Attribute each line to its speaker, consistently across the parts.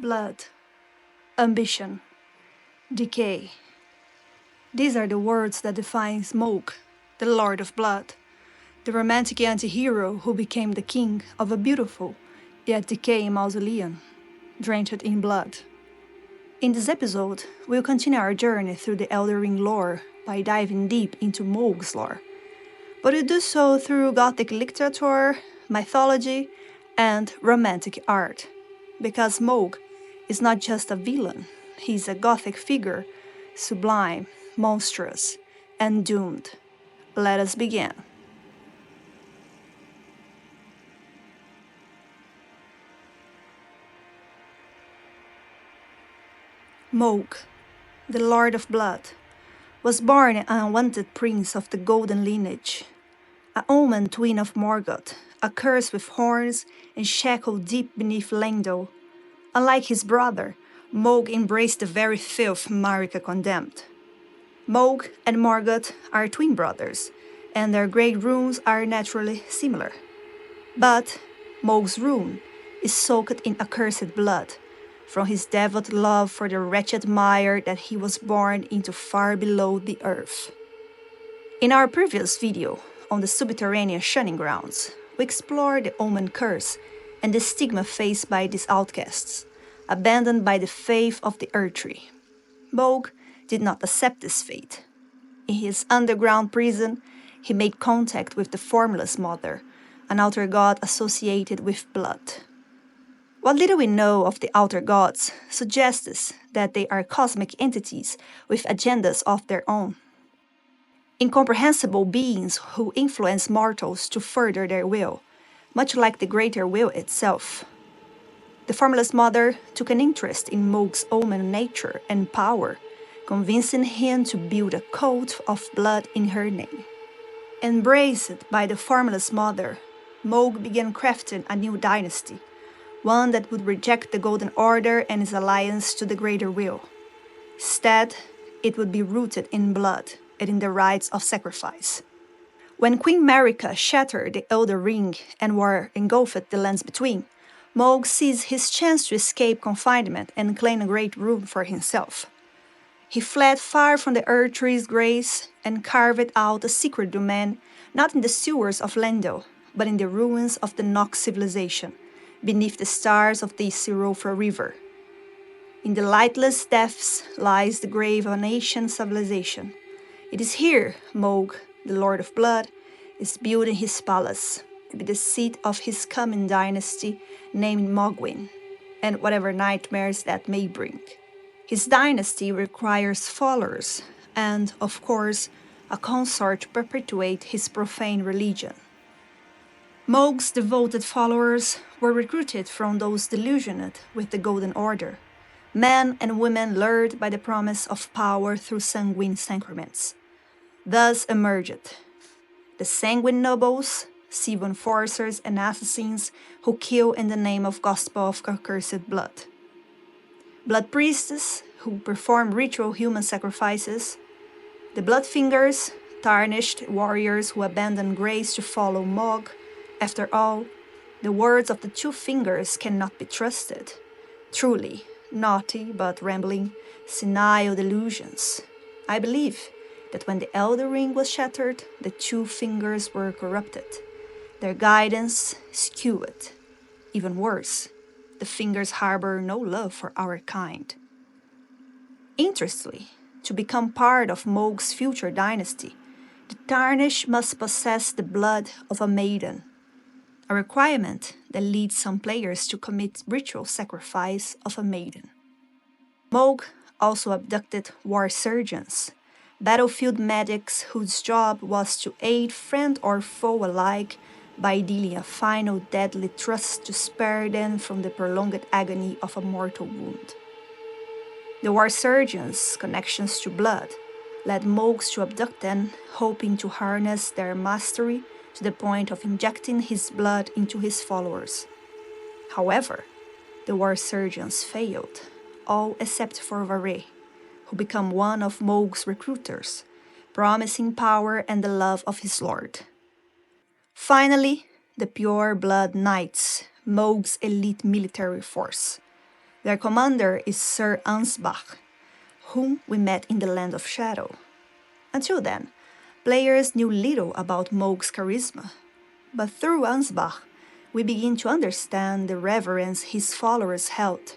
Speaker 1: blood, ambition, decay. These are the words that define Mohg, the Lord of Blood, the romantic anti-hero who became the king of a beautiful yet decaying mausoleum, drenched in blood. In this episode, we'll continue our journey through the eldenringlore by diving deep into Mohg's lore, but we'll do so through Gothic literature, mythology, and romantic art, because Mohg is not just a villain, he's a Gothic figure, sublime, monstrous, and doomed. Let us begin. Mohg, the Lord of Blood, was born an unwanted prince of the golden lineage, a omen twin of Morgoth, a curse with horns and shackled deep beneath Lendil. Unlike his brother, Mohg embraced the very filth Marika condemned. Mohg and Morgoth are twin brothers, and their great runes are naturally similar. But Mohg's rune is soaked in accursed blood, from his devout love for the wretched mire that he was born into far below the earth. In our previous video on the subterranean shunning grounds, we explored the omen curse and the stigma faced by these outcasts, abandoned by the faith of the Earth Tree. Mohg did not accept this fate. In his underground prison, he made contact with the Formless Mother, an outer god associated with blood. What little we know of the outer gods suggests that they are cosmic entities with agendas of their own. Incomprehensible beings who influence mortals to further their will, much like the greater will itself. The Formless Mother took an interest in Mohg's omen nature and power, convincing him to build a cult of blood in her name. Embraced by the Formless Mother, Mohg began crafting a new dynasty, one that would reject the Golden Order and its alliance to the greater will. Instead, it would be rooted in blood and in the rites of sacrifice. When Queen Marika shattered the Elder Ring and war engulfed the lands between, Mohg seized his chance to escape confinement and claim a great rule for himself. He fled far from the Earth Tree's grace and carved out a secret domain not in the sewers of Lendil, but in the ruins of the Nox civilization, beneath the stars of the Sirofa River. In the lightless depths lies the grave of an ancient civilization. It is here Mohg, the Lord of Blood, is building his palace, to be the seat of his coming dynasty named Mohgwyn, and whatever nightmares that may bring. His dynasty requires followers, and, of course, a consort to perpetuate his profane religion. Mohg's devoted followers were recruited from those delusioned with the Golden Order, men and women lured by the promise of power through sanguine sacraments. Thus emerged the sanguine nobles, civil enforcers and assassins who kill in the name of gospel of accursed blood. Blood priests who perform ritual human sacrifices, the Bloodfingers, tarnished warriors who abandon grace to follow Mohg. After all, the words of the two fingers cannot be trusted. Truly, naughty but rambling, senile delusions. I believe that when the Elder Ring was shattered, the two fingers were corrupted, their guidance skewed. Even worse, the fingers harbor no love for our kind. Interestingly, to become part of Mohg's future dynasty, the Tarnished must possess the blood of a maiden, a requirement that leads some players to commit ritual sacrifice of a maiden. Mohg also abducted war surgeons, battlefield medics whose job was to aid friend or foe alike by dealing a final deadly thrust to spare them from the prolonged agony of a mortal wound. The war surgeons' connections to blood led Mohg to abduct them, hoping to harness their mastery to the point of injecting his blood into his followers. However, the war surgeons failed, all except for Varé, who became one of Mohg's recruiters, promising power and the love of his lord. Finally, the Pure Blood Knights, Mohg's elite military force. Their commander is Sir Ansbach, whom we met in the Land of Shadow. Until then, players knew little about Mohg's charisma, but through Ansbach, we begin to understand the reverence his followers held.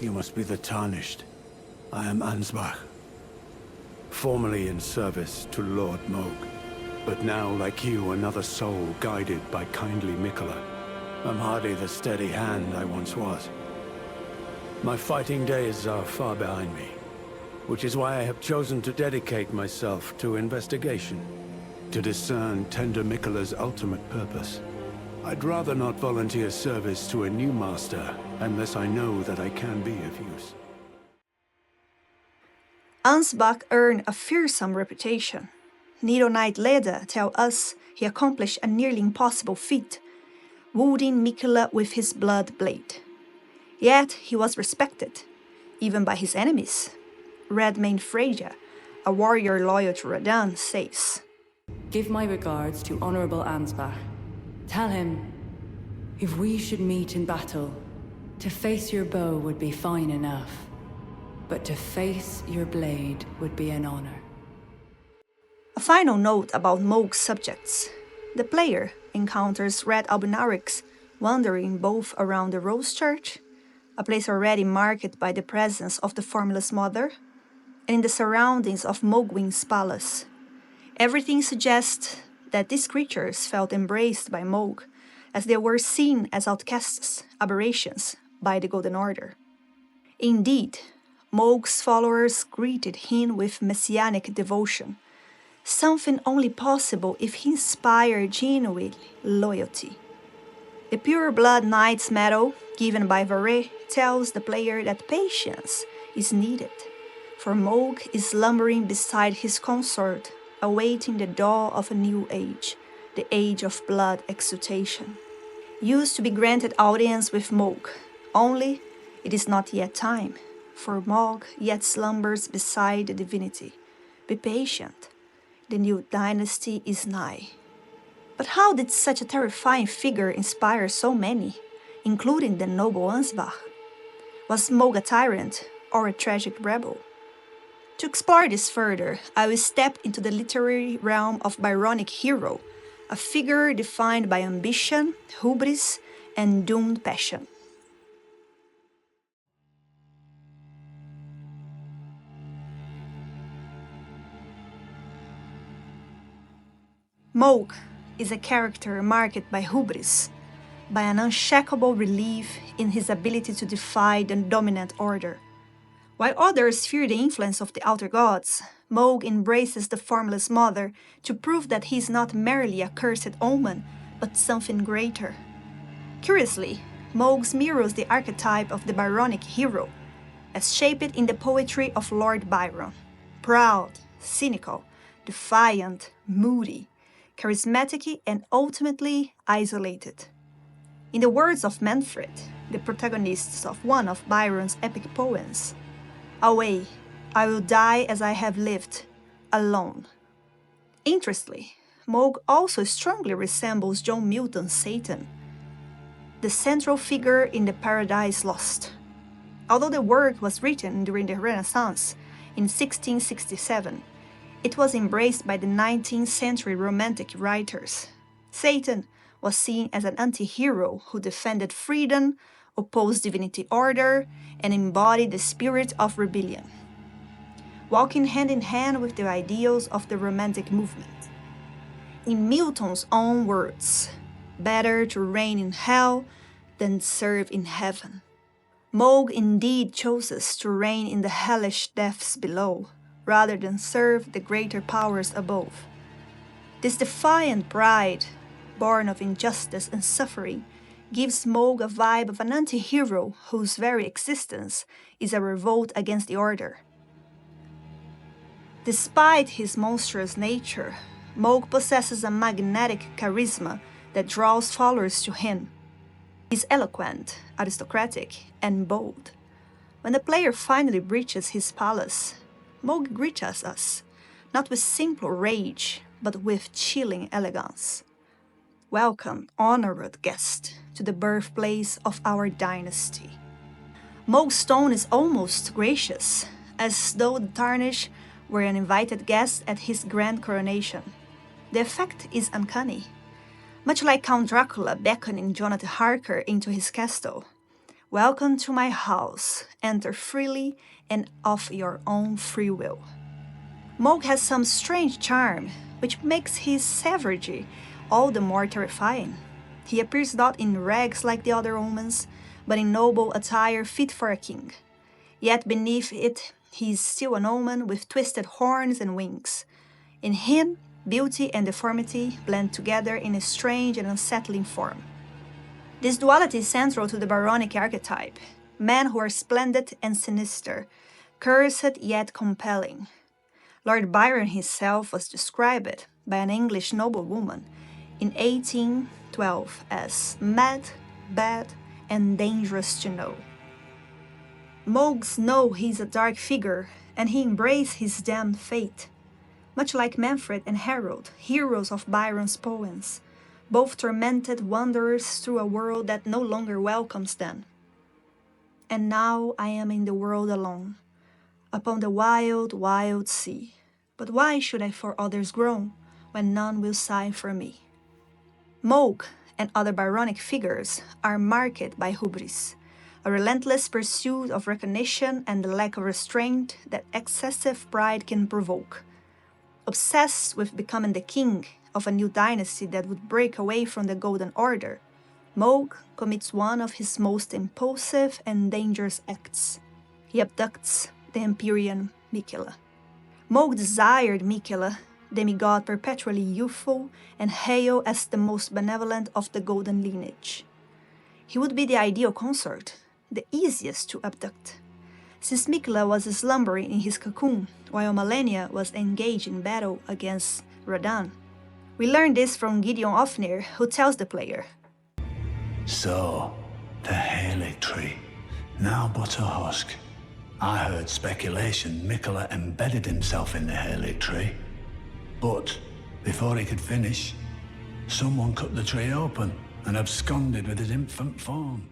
Speaker 2: You must be the Tarnished. I am Ansbach, formerly in service to Lord Mohg, but now, like you, another soul guided by kindly Mikola. I'm hardly the steady hand I once was. My fighting days are far behind me, which is why I have chosen to dedicate myself to investigation, to discern tender Mikola's ultimate purpose. I'd rather not volunteer service to a new master unless I know that I can be of use.
Speaker 1: Ansbach earned a fearsome reputation. Needle Knight Leda tells us he accomplished a nearly impossible feat, wounding Mikola with his blood blade. Yet he was respected, even by his enemies. Redmane Freya, a warrior loyal to Radan, says,
Speaker 3: "Give my regards to Honorable Ansbach. Tell him, if we should meet in battle, to face your bow would be fine enough, but to face your blade would be an honor."
Speaker 1: A final note about Mohg's subjects. The player encounters red albinarics wandering both around the Rose Church, a place already marked by the presence of the Formless Mother, and in the surroundings of Mohgwyn's palace. Everything suggests that these creatures felt embraced by Mohg, as they were seen as outcasts, aberrations, by the Golden Order. Indeed, Mohg's followers greeted him with messianic devotion, something only possible if he inspired genuine loyalty. The Pure Blood Knight's medal, given by Varé, tells the player that patience is needed, for Mohg is slumbering beside his consort, awaiting the dawn of a new age, the age of blood exultation. Used to be granted audience with Mohg, only it is not yet time, for Mohg yet slumbers beside the divinity. Be patient, the new dynasty is nigh. But how did such a terrifying figure inspire so many, including the noble Ansbach? Was Mohg a tyrant or a tragic rebel? To explore this further, I will step into the literary realm of Byronic hero, a figure defined by ambition, hubris, and doomed passion. Mohg is a character marked by hubris, by an unshakable belief in his ability to defy the dominant order. While others fear the influence of the outer gods, Mohg embraces the Formless Mother to prove that he is not merely a cursed omen, but something greater. Curiously, Mohg mirrors the archetype of the Byronic hero, as shaped in the poetry of Lord Byron: proud, cynical, defiant, moody, charismatic, and ultimately isolated. In the words of Manfred, the protagonist of one of Byron's epic poems, "Away, I will die as I have lived, alone." Interestingly, Mohg also strongly resembles John Milton's Satan, the central figure in the Paradise Lost. Although the work was written during the Renaissance, in 1667, it was embraced by the 19th century Romantic writers. Satan was seen as an anti-hero who defended freedom, opposed divinity order, and embodied the spirit of rebellion, walking hand in hand with the ideals of the Romantic movement. In Milton's own words, "Better to reign in hell than serve in heaven." Mohg indeed chooses to reign in the hellish depths below, rather than serve the greater powers above. This defiant pride, born of injustice and suffering, gives Mohg a vibe of an anti-hero whose very existence is a revolt against the order. Despite his monstrous nature, Mohg possesses a magnetic charisma that draws followers to him. He's eloquent, aristocratic, and bold. When the player finally reaches his palace, Mohg greets us, not with simple rage, but with chilling elegance. "Welcome, honored guest, to the birthplace of our dynasty. Mohg's stone is almost gracious, as though the tarnish were an invited guest at his grand coronation. The effect is uncanny, much like Count Dracula beckoning Jonathan Harker into his castle. Welcome to my house. Enter freely and of your own free will. Mohg has some strange charm, which makes his savagery all the more terrifying. He appears not in rags like the other omens, but in noble attire fit for a king. Yet beneath it, he is still an omen with twisted horns and wings. In him, beauty and deformity blend together in a strange and unsettling form. This duality is central to the Byronic archetype, men who are splendid and sinister, cursed yet compelling. Lord Byron himself was described by an English noblewoman in 1812 as mad, bad, and dangerous to know. Mohgs know he's a dark figure, and he embraces his damned fate. Much like Manfred and Harold, heroes of Byron's poems, both tormented wanderers through a world that no longer welcomes them. And now I am in the world alone, upon the wild, wild sea. But why should I for others groan, when none will sigh for me? Mohg and other Byronic figures are marked by hubris, a relentless pursuit of recognition and the lack of restraint that excessive pride can provoke. Obsessed with becoming the king of a new dynasty that would break away from the Golden Order, Mohg commits one of his most impulsive and dangerous acts. He abducts the Empyrean Miquella. Mohg desired Miquella, demigod perpetually youthful and hailed as the most benevolent of the golden lineage. He would be the ideal consort, the easiest to abduct, since Miquella was slumbering in his cocoon while Malenia was engaged in battle against Radahn. We learn this from Gideon Ofnir, who tells the player,
Speaker 4: So, the Halig tree, now but a husk. I heard speculation Miquella embedded himself in the Halig tree. But, before he could finish, someone cut the tree open and absconded with his infant form.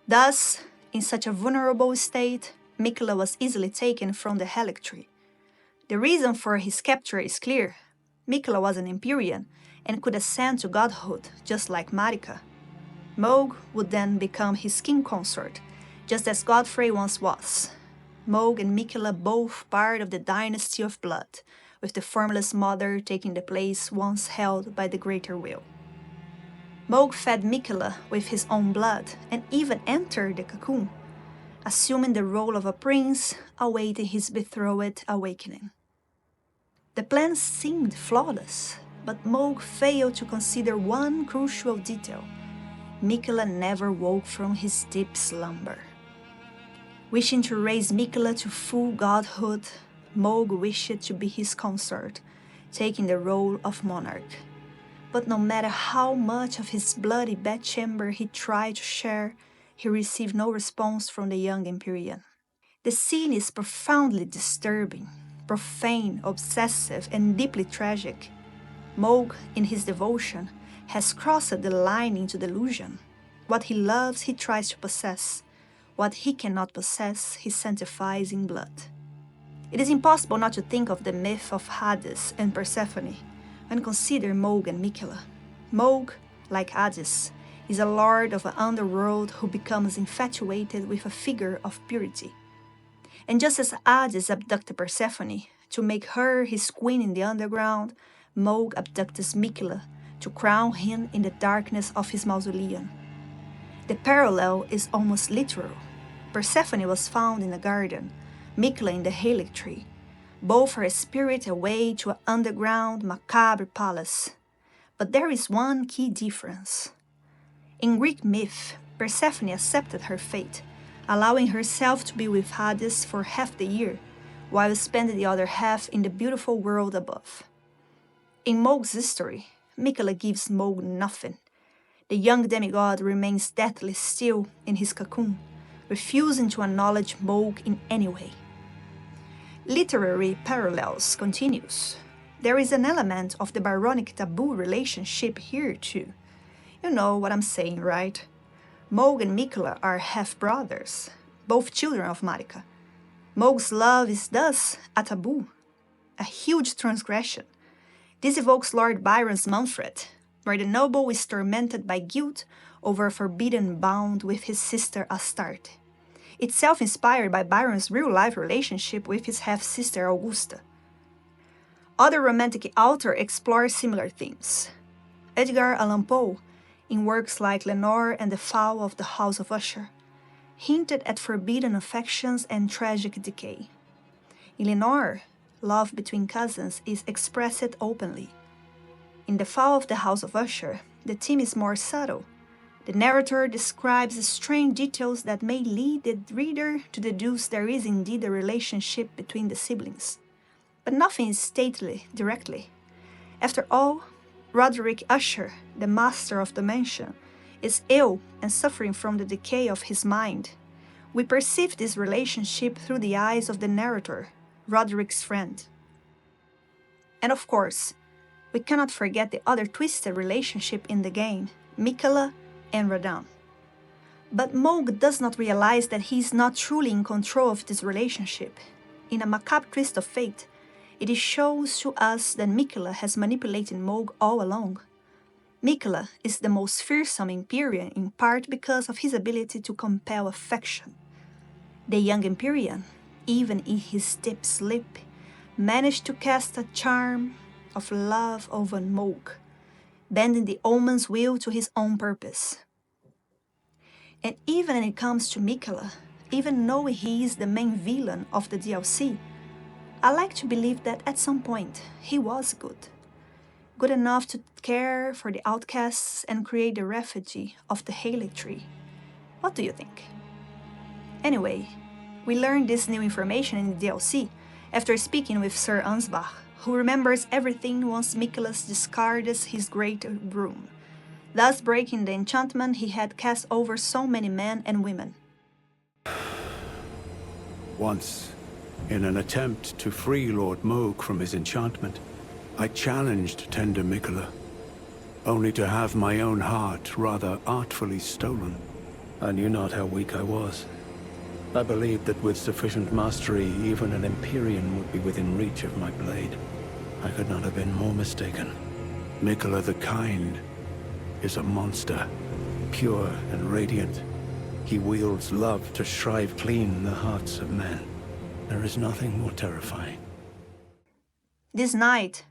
Speaker 1: Thus, in such a vulnerable state, Miquella was easily taken from the Halig tree. The reason for his capture is clear. Miquella was an Empyrean and could ascend to godhood, just like Marika. Mohg would then become his king consort, just as Godfrey once was. Mohg and Miquella both part of the dynasty of blood, with the formless mother taking the place once held by the greater will. Mohg fed Miquella with his own blood and even entered the cocoon, assuming the role of a prince awaiting his betrothed awakening. The plan seemed flawless, but Mohg failed to consider one crucial detail. Miquella never woke from his deep slumber. Wishing to raise Miquella to full godhood, Mohg wished to be his consort, taking the role of monarch. But no matter how much of his bloody bedchamber he tried to share, he received no response from the young Empyrean. The scene is profoundly disturbing, profane, obsessive, and deeply tragic. Mohg, in his devotion, has crossed the line into delusion. What he loves he tries to possess. What he cannot possess he sanctifies in blood. It is impossible not to think of the myth of Hades and Persephone when consider Mohg and Miquella. Mohg, like Hades, is a lord of an underworld who becomes infatuated with a figure of purity. And just as Hades abducted Persephone to make her his queen in the underground, Mohg abducts Miquella to crown him in the darkness of his mausoleum. The parallel is almost literal. Persephone was found in a garden, Miquella in the Halig tree. Both are a spirit away to an underground, macabre palace. But there is one key difference. In Greek myth, Persephone accepted her fate, allowing herself to be with Hades for half the year, while spending the other half in the beautiful world above. In Mohg's history, Miquella gives Mohg nothing. The young demigod remains deathly still in his cocoon, refusing to acknowledge Mohg in any way. Literary parallels continues. There is an element of the Byronic taboo relationship here too. You know what I'm saying, right? Mohg and Miquella are half-brothers, both children of Marika. Mohg's love is thus a taboo, a huge transgression. This evokes Lord Byron's Manfred, where the noble is tormented by guilt over a forbidden bond with his sister Astarte, itself inspired by Byron's real-life relationship with his half-sister Augusta. Other romantic authors explore similar themes. Edgar Allan Poe, in works like Lenore and The Fall of the House of Usher, hinted at forbidden affections and tragic decay. In Lenore, love between cousins is expressed openly. In The Fall of the House of Usher, the theme is more subtle. The narrator describes strange details that may lead the reader to deduce there is indeed a relationship between the siblings. But nothing is stated directly. After all, Roderick Usher, the master of the mansion, is ill and suffering from the decay of his mind. We perceive this relationship through the eyes of the narrator, Roderick's friend. And of course, we cannot forget the other twisted relationship in the game, Miquella and Radahn. But Mohg does not realize that he is not truly in control of this relationship. In a macabre twist of fate, it shows to us that Miquella has manipulated Mohg all along. Miquella is the most fearsome Empyrean in part because of his ability to compel affection. The young Empyrean, even in his deep sleep, managed to cast a charm of love over Mohg, bending the omen's will to his own purpose. And even when it comes to Miquella, even knowing he is the main villain of the DLC, I like to believe that at some point he was good. Good enough to care for the outcasts and create the refugee of the Haligtree. What do you think? Anyway, we learned this new information in the DLC after speaking with Sir Ansbach, who remembers everything once Miquella discards his great broom, thus breaking the enchantment he had cast over so many men and women.
Speaker 2: Once, in an attempt to free Lord Mohg from his enchantment, I challenged tender Miquella, only to have my own heart rather artfully stolen. I knew not how weak I was. I believed that with sufficient mastery, even an Empyrean would be within reach of my blade. I could not have been more mistaken. Miquella the Kind is a monster, pure and radiant. He wields love to shrive clean the hearts of men. There is nothing more terrifying.
Speaker 1: This knight,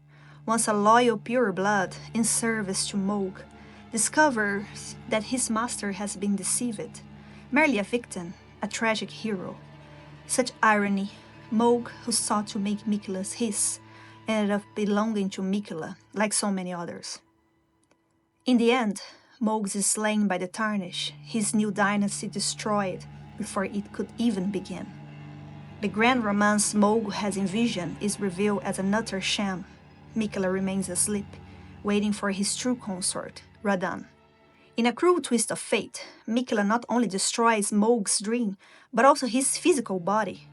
Speaker 1: once a loyal pureblood in service to Mohg, discovers that his master has been deceived, merely a victim, a tragic hero. Such irony, Mohg, who sought to make Miquella his, ended up belonging to Miquella, like so many others. In the end, Mohg is slain by the Tarnish, his new dynasty destroyed before it could even begin. The grand romance Mohg has envisioned is revealed as an utter sham. Miquella remains asleep, waiting for his true consort, Radahn. In a cruel twist of fate, Miquella not only destroys Mohg's dream, but also his physical body.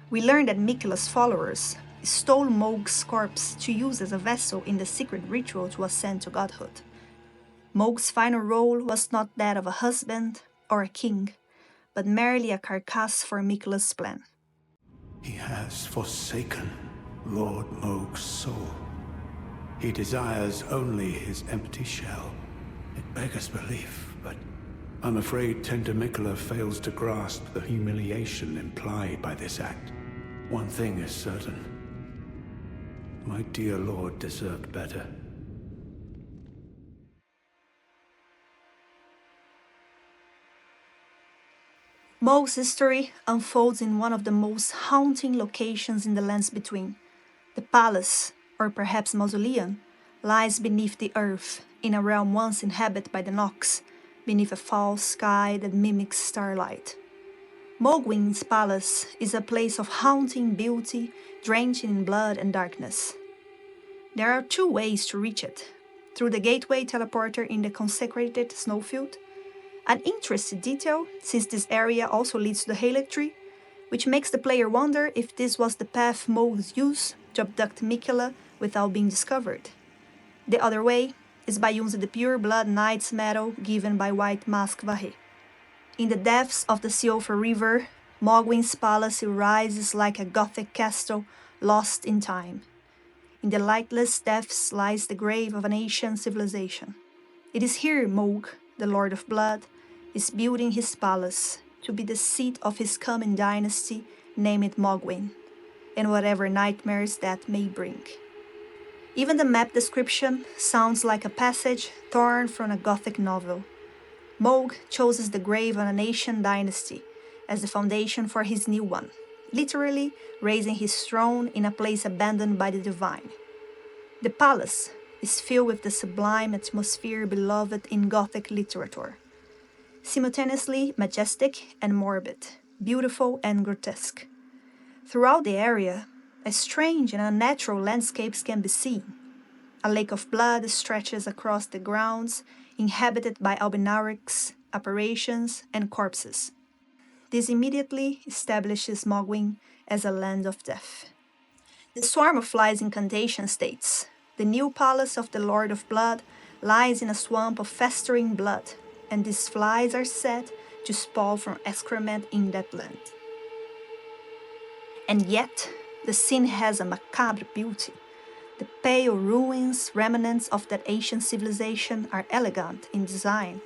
Speaker 1: We learn that Miquella's followers stole Mohg's corpse to use as a vessel in the secret ritual to ascend to godhood. Mohg's final role was not that of a husband or a king, but merely a carcass for Miquella's plan.
Speaker 2: He has forsaken Lord Mohg's soul. He desires only his empty shell. It beggars belief, but I'm afraid tender Miquella fails to grasp the humiliation implied by this act. One thing is certain. My dear lord deserved better.
Speaker 1: Mohg's history unfolds in one of the most haunting locations in the lands between. The palace, or perhaps mausoleum, lies beneath the earth, in a realm once inhabited by the Nox, beneath a false sky that mimics starlight. Mohgwyn's palace is a place of haunting beauty, drenched in blood and darkness. There are two ways to reach it: through the gateway teleporter in the consecrated snowfield. An interesting detail, since this area also leads to the Haligtree, which makes the player wonder if this was the path Mohg used to abduct Miquella without being discovered. The other way is by using the pure blood knight's medal given by White Mask Vahé. In the depths of the Siofra River, Mohgwyn's palace rises like a Gothic castle lost in time. In the lightless depths lies the grave of an ancient civilization. It is here Mohg, the Lord of Blood, is building his palace to be the seat of his coming dynasty named Mohgwyn, and whatever nightmares that may bring. Even the map description sounds like a passage torn from a Gothic novel. Mohg chooses the grave of an ancient dynasty as the foundation for his new one, literally raising his throne in a place abandoned by the divine. The palace is filled with the sublime atmosphere beloved in Gothic literature, simultaneously majestic and morbid, beautiful and grotesque. Throughout the area, a strange and unnatural landscapes can be seen. A lake of blood stretches across the grounds, inhabited by albinarics, apparitions, and corpses. This immediately establishes Mohgwyn as a land of death. The swarm of flies incantation states, "The new palace of the Lord of Blood lies in a swamp of festering blood, and these flies are said to spawn from excrement in that land." And yet, the scene has a macabre beauty. The pale ruins, remnants of that ancient civilization, are elegant in design.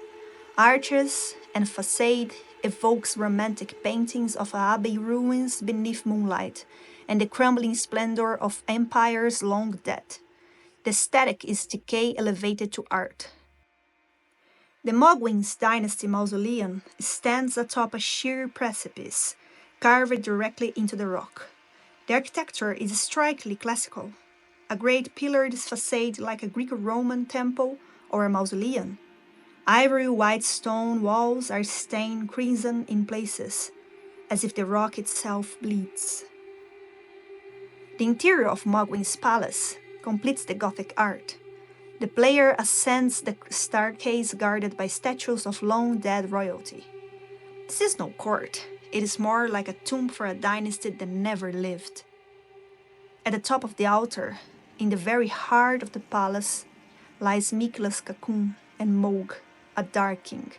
Speaker 1: Arches and facade evokes romantic paintings of abbey ruins beneath moonlight and the crumbling splendor of empires long dead. The aesthetic is decay elevated to art. The Mohgwyn's dynasty mausoleum stands atop a sheer precipice, carved directly into the rock. The architecture is strikingly classical, a great pillared facade like a Greco-Roman temple or a mausoleum. Ivory white stone walls are stained crimson in places, as if the rock itself bleeds. The interior of Mohgwyn's palace completes the Gothic art. The player ascends the staircase guarded by statues of long-dead royalty. This is no court, it is more like a tomb for a dynasty that never lived. At the top of the altar, in the very heart of the palace, lies Mikla's cocoon and Mohg, a dark king.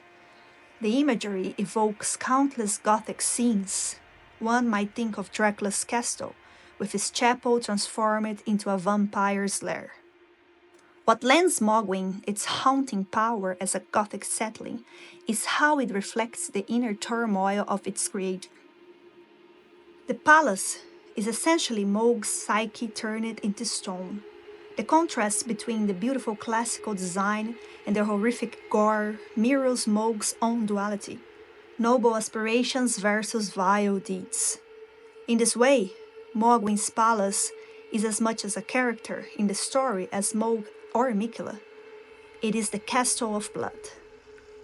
Speaker 1: The imagery evokes countless Gothic scenes. One might think of Dracula's castle, with his chapel transformed into a vampire's lair. What lends Mohgwyn its haunting power as a Gothic settling is how it reflects the inner turmoil of its creator. The palace is essentially Mohg's psyche turned into stone. The contrast between the beautiful classical design and the horrific gore mirrors Mohg's own duality, noble aspirations versus vile deeds. In this way, Mohgwyn's palace is as much as a character in the story as Mohg or Miquella. It is the castle of blood.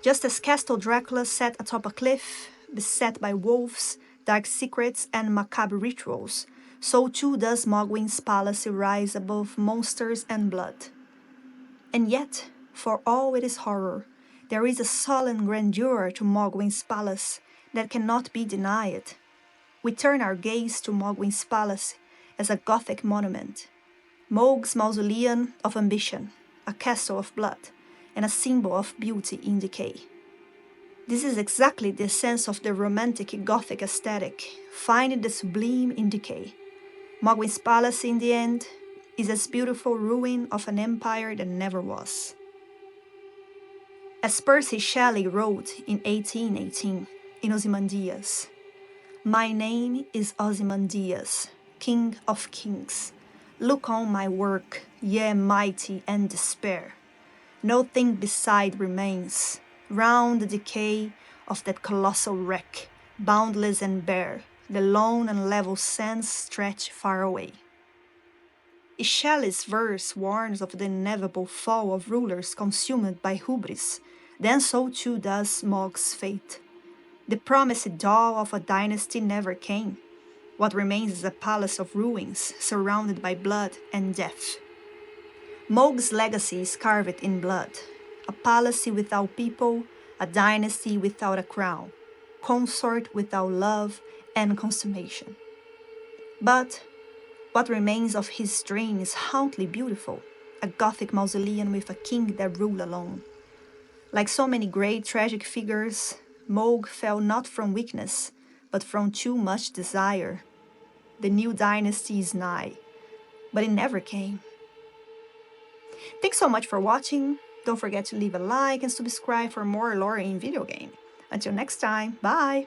Speaker 1: Just as Castle Dracula sat atop a cliff, beset by wolves, dark secrets, and macabre rituals, so too does Mohgwyn's palace rise above monsters and blood. And yet, for all its horror, there is a solemn grandeur to Mohgwyn's palace that cannot be denied. We turn our gaze to Mohgwyn's palace as a Gothic monument, Mohg's mausoleum of ambition, a castle of blood, and a symbol of beauty in decay. This is exactly the essence of the romantic Gothic aesthetic, finding the sublime in decay. Mohgwyn's palace, in the end, is as beautiful ruin of an empire that never was. As Percy Shelley wrote in 1818 in Ozymandias, "My name is Ozymandias, King of Kings. Look on my work, ye mighty and despair. No thing beside remains, round the decay of that colossal wreck, boundless and bare, the lone and level sands stretch far away." If Shelley's verse warns of the inevitable fall of rulers consumed by hubris, then so too does Mohg's fate. The promised dawn of a dynasty never came. What remains is a palace of ruins, surrounded by blood and death. Mohg's legacy is carved in blood, a palace without people, a dynasty without a crown, consort without love and consummation. But what remains of his dream is hauntingly beautiful. a Gothic mausoleum with a king that ruled alone. Like so many great tragic figures, Mohg fell not from weakness, but from too much desire. The new dynasty is nigh, but it never came. Thanks so much for watching. Don't forget to leave a like and subscribe for more lore in video game. Until next time, bye!